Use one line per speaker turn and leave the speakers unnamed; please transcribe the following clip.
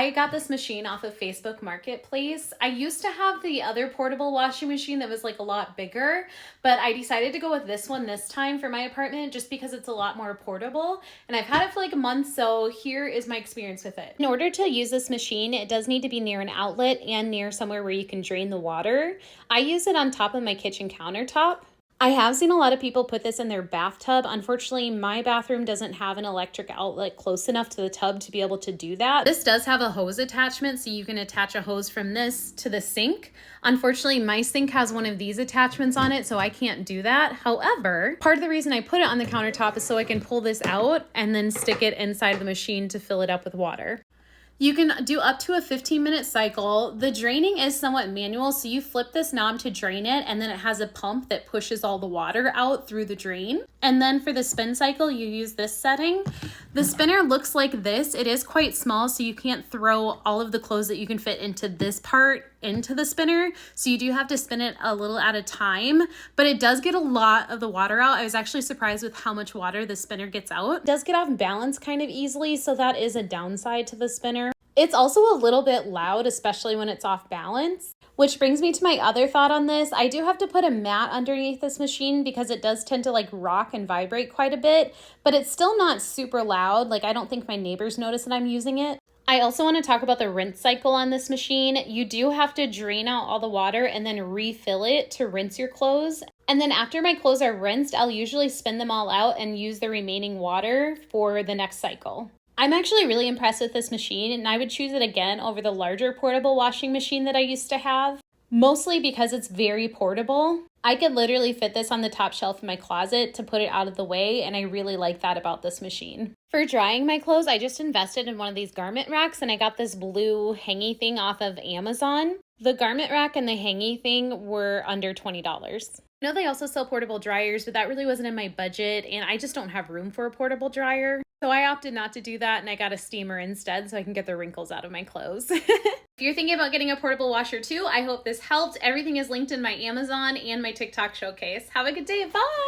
I got this machine off of Facebook Marketplace. I used to have the other portable washing machine that was like a lot bigger, but I decided to go with this one this time for my apartment just because it's a lot more portable. And I've had it for like a month, so here is my experience with it. In order to use this machine, it does need to be near an outlet and near somewhere where you can drain the water. I use it on top of my kitchen countertop. I have seen a lot of people put this in their bathtub. Unfortunately, my bathroom doesn't have an electric outlet close enough to the tub to be able to do that. This does have a hose attachment, so you can attach a hose from this to the sink. Unfortunately, my sink has one of these attachments on it, so I can't do that. However, part of the reason I put it on the countertop is so I can pull this out and then stick it inside the machine to fill it up with water. You can do up to a 15-minute cycle. The draining is somewhat manual, so you flip this knob to drain it, and then it has a pump that pushes all the water out through the drain. And then for the spin cycle, you use this setting. The spinner looks like this. It is quite small, so you can't throw all of the clothes that you can fit into this part into the spinner. So you do have to spin it a little at a time, but it does get a lot of the water out. I was actually surprised with how much water the spinner gets out. It does get off balance kind of easily, so that is a downside to the spinner. It's also a little bit loud, especially when it's off balance. Which brings me to my other thought on this. I do have to put a mat underneath this machine because it does tend to like rock and vibrate quite a bit, but it's still not super loud. Like I don't think my neighbors notice that I'm using it. I also want to talk about the rinse cycle on this machine. You do have to drain out all the water and then refill it to rinse your clothes. And then after my clothes are rinsed, I'll usually spin them all out and use the remaining water for the next cycle. I'm actually really impressed with this machine, and I would choose it again over the larger portable washing machine that I used to have, mostly because it's very portable. I could literally fit this on the top shelf in my closet to put it out of the way, and I really like that about this machine. For drying my clothes, I just invested in one of these garment racks, and I got this blue hangy thing off of Amazon. The garment rack and the hangy thing were under $20. I know they also sell portable dryers, but that really wasn't in my budget, and I just don't have room for a portable dryer. So I opted not to do that, and I got a steamer instead so I can get the wrinkles out of my clothes. If you're thinking about getting a portable washer too, I hope this helped. Everything is linked in my Amazon and my TikTok showcase. Have a good day. Bye!